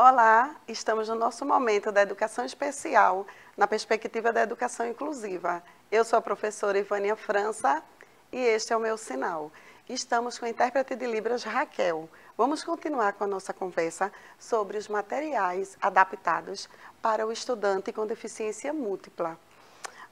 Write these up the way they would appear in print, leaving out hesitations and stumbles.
Olá, estamos no nosso momento da educação especial, na perspectiva da educação inclusiva. Eu sou a professora Ivânia França e este é o meu sinal. Estamos com a intérprete de Libras, Raquel. Vamos continuar com a nossa conversa sobre os materiais adaptados para o estudante com deficiência múltipla.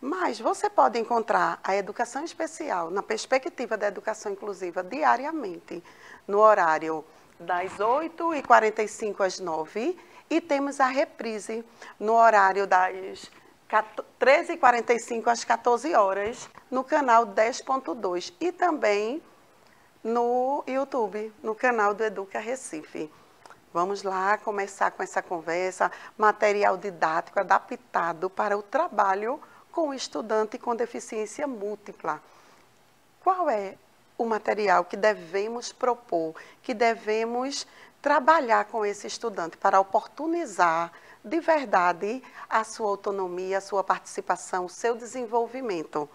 Mas você pode encontrar a educação especial na perspectiva da educação inclusiva diariamente, no horário das 8h45 às 9h e temos a reprise no horário das 13h45 às 14h no canal 10.2 e também no YouTube, no canal do Educa Recife. Vamos lá começar com essa conversa, material didático adaptado para o trabalho com o estudante com deficiência múltipla. Qual é o material que devemos propor, que devemos trabalhar com esse estudante para oportunizar de verdade a sua autonomia, a sua participação, o seu desenvolvimento?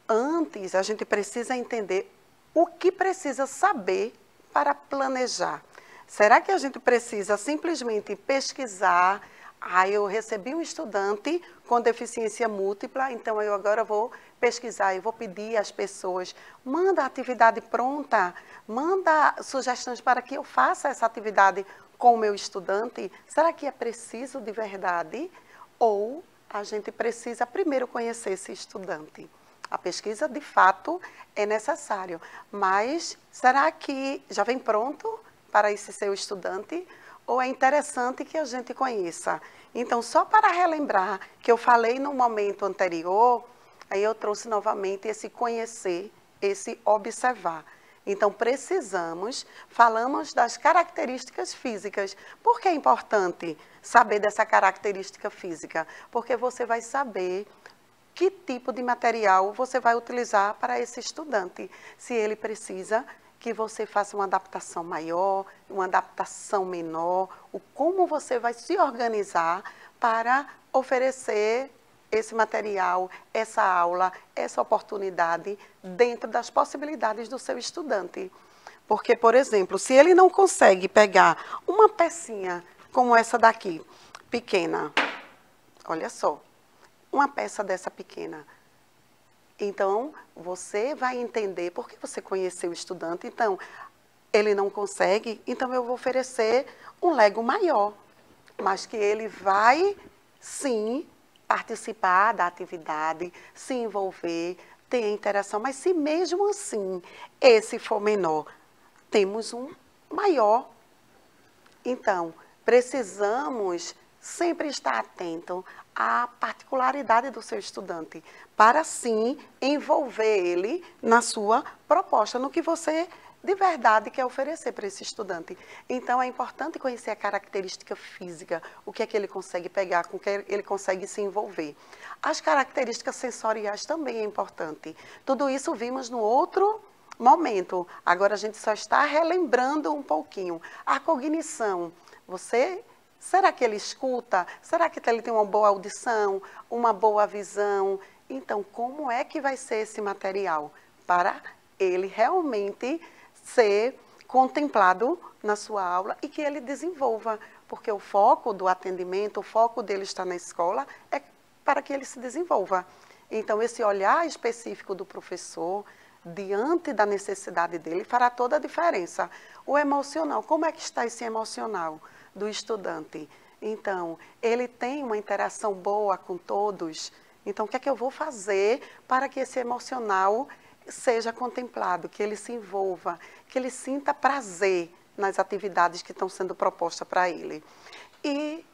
Antes, a gente precisa entender o que precisa saber para planejar. Será que a gente precisa simplesmente pesquisar? Eu recebi um estudante com deficiência múltipla, então eu agora vou pesquisar, eu vou pedir às pessoas, manda a atividade pronta, manda sugestões para que eu faça essa atividade com o meu estudante. Será que é preciso de verdade? Ou a gente precisa primeiro conhecer esse estudante? A pesquisa, de fato, é necessário, mas será que já vem pronto para esse seu estudante? Ou é interessante que a gente conheça? Então, só para relembrar que eu falei no momento anterior, aí eu trouxe novamente esse conhecer, esse observar. Então, falamos das características físicas. Por que é importante saber dessa característica física? Porque você vai saber que tipo de material você vai utilizar para esse estudante. Se ele precisa que você faça uma adaptação maior, uma adaptação menor, como você vai se organizar para oferecer esse material, essa aula, essa oportunidade dentro das possibilidades do seu estudante. Porque, por exemplo, se ele não consegue pegar uma pecinha como essa daqui, pequena, olha só, uma peça dessa pequena, então, você vai entender, porque você conheceu o estudante, então, ele não consegue, então eu vou oferecer um Lego maior, mas que ele vai, sim, participar da atividade, se envolver, ter interação, mas se mesmo assim esse for menor, temos um maior. Então, precisamos sempre estar atento à particularidade do seu estudante, para sim envolver ele na sua proposta, no que você de verdade quer oferecer para esse estudante. Então, é importante conhecer a característica física, o que é que ele consegue pegar, com o que ele consegue se envolver. As características sensoriais também é importante. Tudo isso vimos no outro momento. Agora a gente só está relembrando um pouquinho. A cognição, será que ele escuta? Será que ele tem uma boa audição, uma boa visão? Então, como é que vai ser esse material para ele realmente ser contemplado na sua aula e que ele desenvolva? Porque o foco do atendimento, o foco dele estar na escola é para que ele se desenvolva. Então, esse olhar específico do professor, diante da necessidade dele, fará toda a diferença. O emocional, como é que está esse emocional do estudante? Então, ele tem uma interação boa com todos. Então, o que é que eu vou fazer para que esse emocional seja contemplado, que ele se envolva, que ele sinta prazer nas atividades que estão sendo propostas para ele? E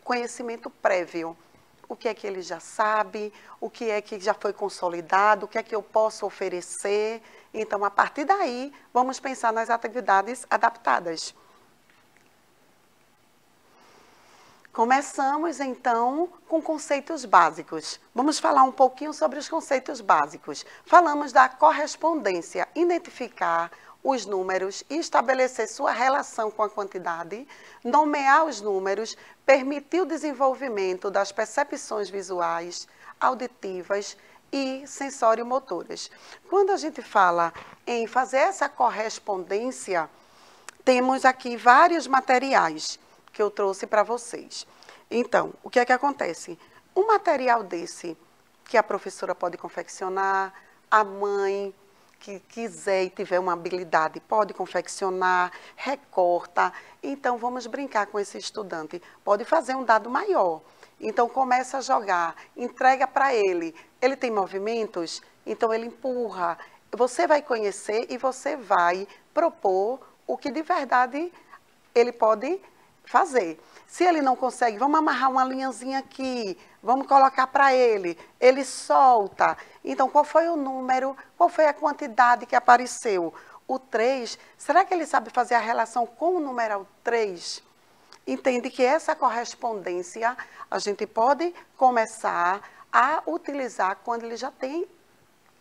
conhecimento prévio. O que é que ele já sabe, o que é que já foi consolidado, o que é que eu posso oferecer. Então, a partir daí, vamos pensar nas atividades adaptadas. Começamos, então, com conceitos básicos. Vamos falar um pouquinho sobre os conceitos básicos. Falamos da correspondência, identificar os números e estabelecer sua relação com a quantidade, nomear os números, permitir o desenvolvimento das percepções visuais, auditivas e sensoriomotoras. Quando a gente fala em fazer essa correspondência, temos aqui vários materiais que eu trouxe para vocês. Então, o que é que acontece? Um material desse que a professora pode confeccionar, a mãe que quiser e tiver uma habilidade pode confeccionar, recorta. Então, vamos brincar com esse estudante. Pode fazer um dado maior. Então, começa a jogar, entrega para ele. Ele tem movimentos? Então, ele empurra. Você vai conhecer e você vai propor o que de verdade ele pode fazer. Se ele não consegue, vamos amarrar uma linhazinha aqui, vamos colocar para ele. Ele solta. Então, qual foi o número? Qual foi a quantidade que apareceu? O 3, será que ele sabe fazer a relação com o numeral 3? Entende que essa correspondência a gente pode começar a utilizar quando ele já tem,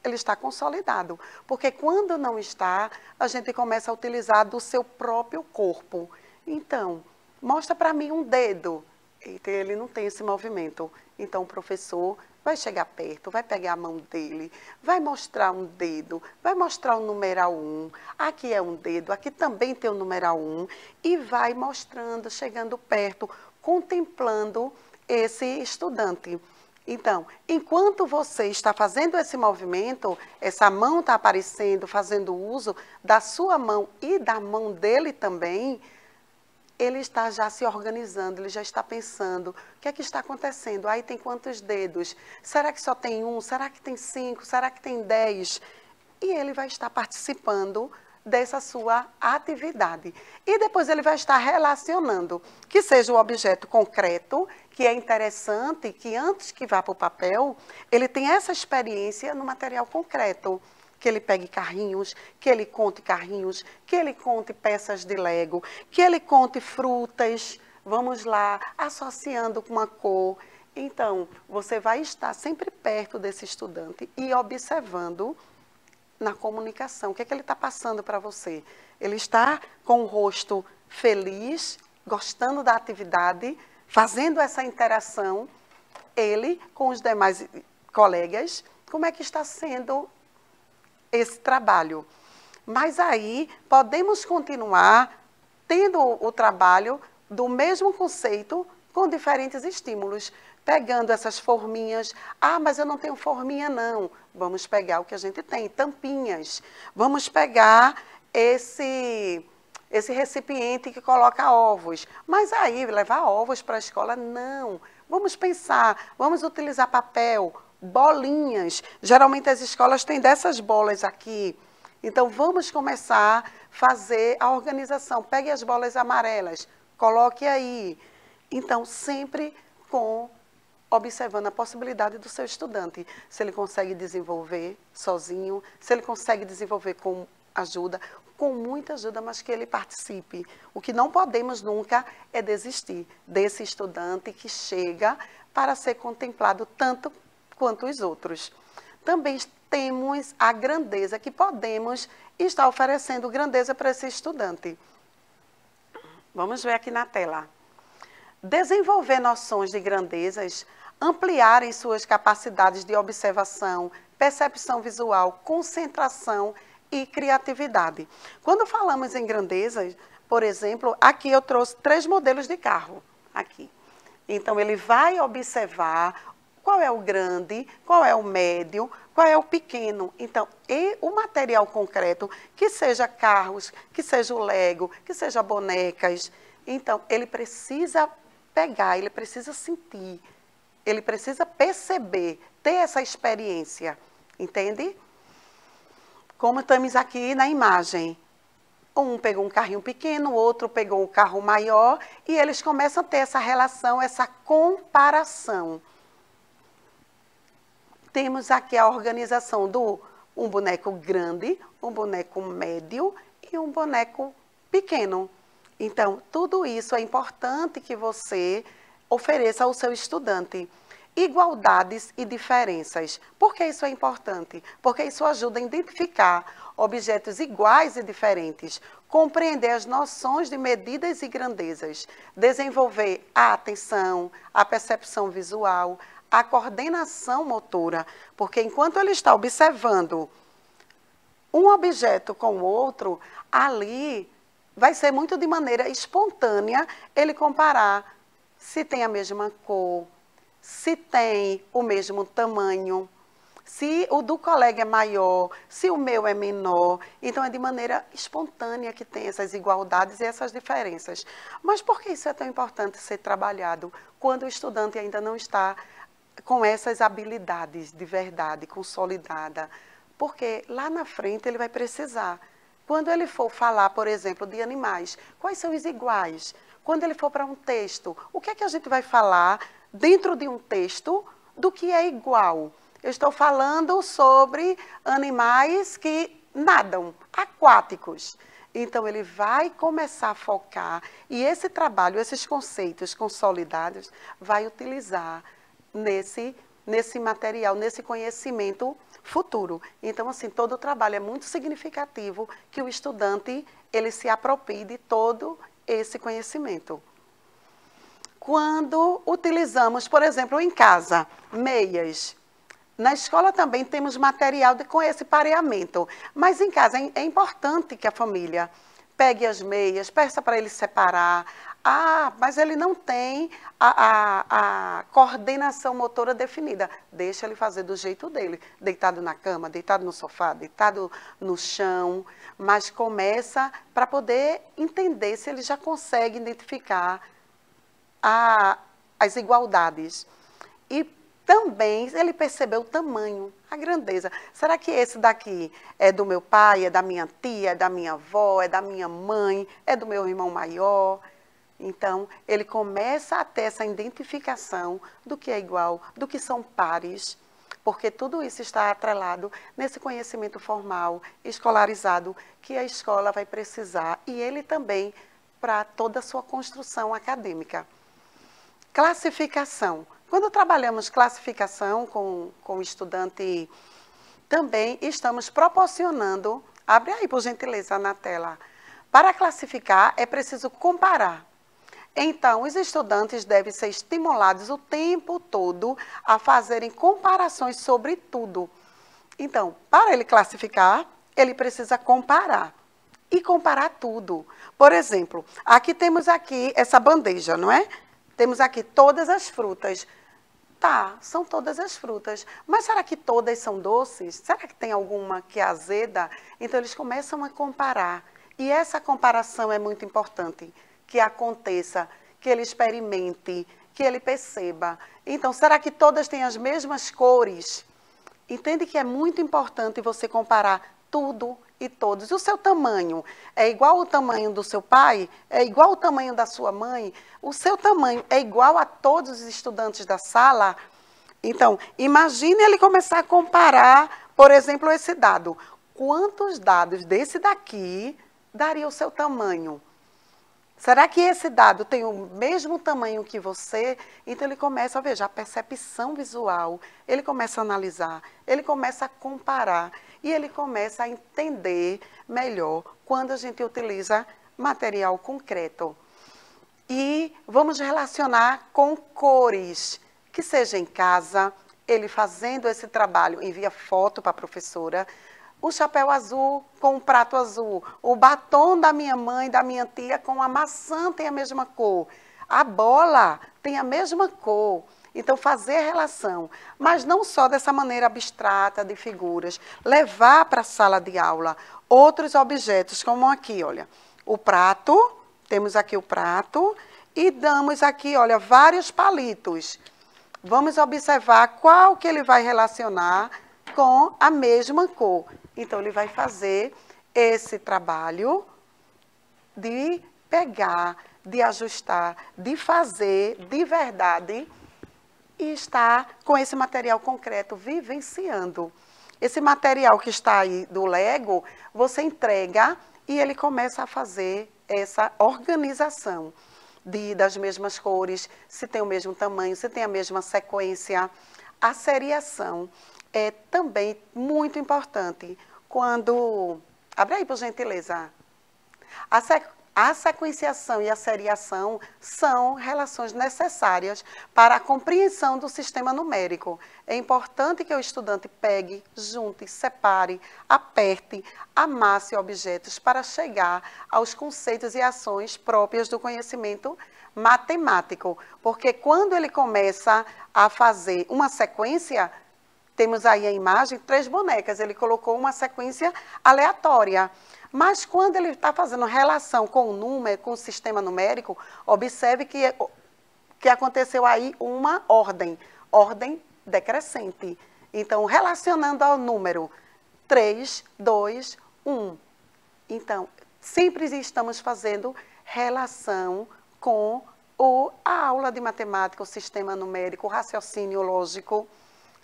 ele está consolidado. Porque quando não está, a gente começa a utilizar do seu próprio corpo. Então, mostra para mim um dedo. Então, ele não tem esse movimento. Então, o professor vai chegar perto, vai pegar a mão dele, vai mostrar um dedo, vai mostrar o numeral 1. Aqui é um dedo, aqui também tem o numeral 1. E vai mostrando, chegando perto, contemplando esse estudante. Então, enquanto você está fazendo esse movimento, essa mão está aparecendo, fazendo uso da sua mão e da mão dele também, ele está já se organizando, ele já está pensando, o que é que está acontecendo? Aí tem quantos dedos? Será que só tem 1? Será que tem 5? Será que tem 10? E ele vai estar participando dessa sua atividade. E depois ele vai estar relacionando, que seja o objeto concreto, que é interessante, que antes que vá para o papel, ele tem essa experiência no material concreto. Que ele pegue carrinhos, que ele conte carrinhos, que ele conte peças de Lego, que ele conte frutas, vamos lá, associando com uma cor. Então, você vai estar sempre perto desse estudante e observando na comunicação. O que é que ele está passando para você? Ele está com o rosto feliz, gostando da atividade, fazendo essa interação, ele com os demais colegas, como é que está sendo esse trabalho. Mas aí podemos continuar tendo o trabalho do mesmo conceito com diferentes estímulos, pegando essas forminhas. Ah, mas eu não tenho forminha não. Vamos pegar o que a gente tem, tampinhas. Vamos pegar esse recipiente que coloca ovos. Mas aí, levar ovos para a escola, não. Vamos pensar, vamos utilizar papel, bolinhas. Geralmente as escolas têm dessas bolas aqui. Então, vamos começar a fazer a organização. Pegue as bolas amarelas, coloque aí. Então, sempre observando a possibilidade do seu estudante. Se ele consegue desenvolver sozinho, se ele consegue desenvolver com ajuda, com muita ajuda, mas que ele participe. O que não podemos nunca é desistir desse estudante que chega para ser contemplado tanto quanto os outros. Também temos a grandeza, que podemos estar oferecendo grandeza para esse estudante. Vamos ver aqui na tela. Desenvolver noções de grandezas, ampliarem suas capacidades de observação, percepção visual, concentração e criatividade. Quando falamos em grandezas, por exemplo, aqui eu trouxe 3 modelos de carro. Aqui. Então, ele vai observar qual é o grande, qual é o médio, qual é o pequeno. Então, e o material concreto, que seja carros, que seja o Lego, que seja bonecas. Então, ele precisa pegar, ele precisa sentir, ele precisa perceber, ter essa experiência, entende? Como temos aqui na imagem. Um pegou um carrinho pequeno, o outro pegou um carro maior, e eles começam a ter essa relação, essa comparação. Temos aqui a organização do um boneco grande, um boneco médio e um boneco pequeno. Então, tudo isso é importante que você ofereça ao seu estudante. Igualdades e diferenças. Por que isso é importante? Porque isso ajuda a identificar objetos iguais e diferentes, compreender as noções de medidas e grandezas, desenvolver a atenção, a percepção visual, a coordenação motora, porque enquanto ele está observando um objeto com o outro, ali vai ser muito de maneira espontânea ele comparar se tem a mesma cor, se tem o mesmo tamanho, se o do colega é maior, se o meu é menor. Então, é de maneira espontânea que tem essas igualdades e essas diferenças. Mas por que isso é tão importante ser trabalhado quando o estudante ainda não está com essas habilidades de verdade, consolidada? Porque lá na frente ele vai precisar. Quando ele for falar, por exemplo, de animais, quais são os iguais? Quando ele for para um texto, o que é que a gente vai falar dentro de um texto do que é igual? Eu estou falando sobre animais que nadam, aquáticos. Então, ele vai começar a focar e esse trabalho, esses conceitos consolidados, vai utilizar nesse material, nesse conhecimento futuro. Então, assim, todo o trabalho é muito significativo que o estudante, ele se aproprie de todo esse conhecimento. Quando utilizamos, por exemplo, em casa, meias, na escola também temos material com esse pareamento, mas em casa é importante que a família pegue as meias, peça para ele separar. Ah, mas ele não tem a coordenação motora definida. Deixa ele fazer do jeito dele, deitado na cama, deitado no sofá, deitado no chão, mas começa para poder entender se ele já consegue identificar as igualdades. E também ele percebeu o tamanho, a grandeza. Será que esse daqui é do meu pai, é da minha tia, é da minha avó, é da minha mãe, é do meu irmão maior? Então, ele começa a ter essa identificação do que é igual, do que são pares, porque tudo isso está atrelado nesse conhecimento formal, escolarizado, que a escola vai precisar, e ele também para toda a sua construção acadêmica. Classificação. Quando trabalhamos classificação com o estudante, também estamos proporcionando, abre aí por gentileza na tela, para classificar é preciso comparar. Então, os estudantes devem ser estimulados o tempo todo a fazerem comparações sobre tudo. Então, para ele classificar, ele precisa comparar. E comparar tudo. Por exemplo, temos aqui essa bandeja, não é? Temos aqui todas as frutas. Tá, são todas as frutas. Mas será que todas são doces? Será que tem alguma que é azeda? Então, eles começam a comparar. E essa comparação é muito importante, que aconteça, que ele experimente, que ele perceba. Então, será que todas têm as mesmas cores? Entende que é muito importante você comparar tudo e todos. O seu tamanho é igual ao tamanho do seu pai? É igual ao tamanho da sua mãe? O seu tamanho é igual a todos os estudantes da sala? Então, imagine ele começar a comparar, por exemplo, esse dado. Quantos dados desse daqui daria o seu tamanho? Será que esse dado tem o mesmo tamanho que você? Então, ele começa a ver já a percepção visual, ele começa a analisar, ele começa a comparar e ele começa a entender melhor quando a gente utiliza material concreto. E vamos relacionar com cores, que seja em casa, ele fazendo esse trabalho, envia foto para a professora, o chapéu azul com o prato azul, o batom da minha mãe, da minha tia com a maçã tem a mesma cor, a bola tem a mesma cor. Então, fazer a relação, mas não só dessa maneira abstrata de figuras, levar para a sala de aula outros objetos, como aqui, olha, o prato, temos aqui o prato e damos aqui, olha, vários palitos. Vamos observar qual que ele vai relacionar com a mesma cor. Então, ele vai fazer esse trabalho de pegar, de ajustar, de fazer de verdade e estar com esse material concreto vivenciando. Esse material que está aí do Lego, você entrega e ele começa a fazer essa organização das mesmas cores, se tem o mesmo tamanho, se tem a mesma sequência. A seriação é também muito importante. Quando... Abre aí, por gentileza. A sequenciação e a seriação são relações necessárias para a compreensão do sistema numérico. É importante que o estudante pegue, junte, separe, aperte, amasse objetos para chegar aos conceitos e ações próprias do conhecimento matemático. Porque quando ele começa a fazer uma sequência, temos aí a imagem, 3 bonecas, ele colocou uma sequência aleatória. Mas quando ele está fazendo relação com o número, com o sistema numérico, observe que aconteceu aí uma ordem decrescente. Então, relacionando ao número 3, 2, 1. Então, sempre estamos fazendo relação com a aula de matemática, o sistema numérico, o raciocínio lógico.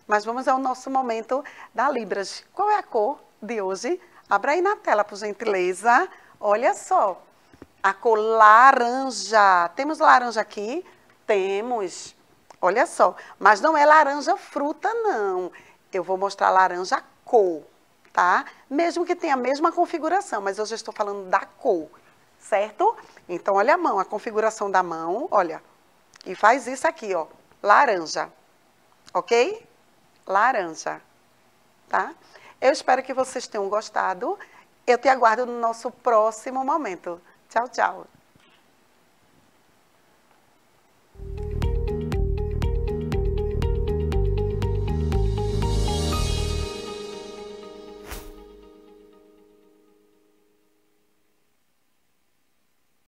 Mas vamos ao nosso momento da Libras. Qual é a cor de hoje? Abra aí na tela, por gentileza. Olha só, a cor laranja. Temos laranja aqui? Temos. Olha só, mas não é laranja fruta, não. Eu vou mostrar laranja cor, tá? Mesmo que tenha a mesma configuração, mas hoje eu estou falando da cor, certo? Então, olha a mão, a configuração da mão, olha. E faz isso aqui, ó, laranja, ok? Laranja, tá? Eu espero que vocês tenham gostado. Eu te aguardo no nosso próximo momento. Tchau, tchau.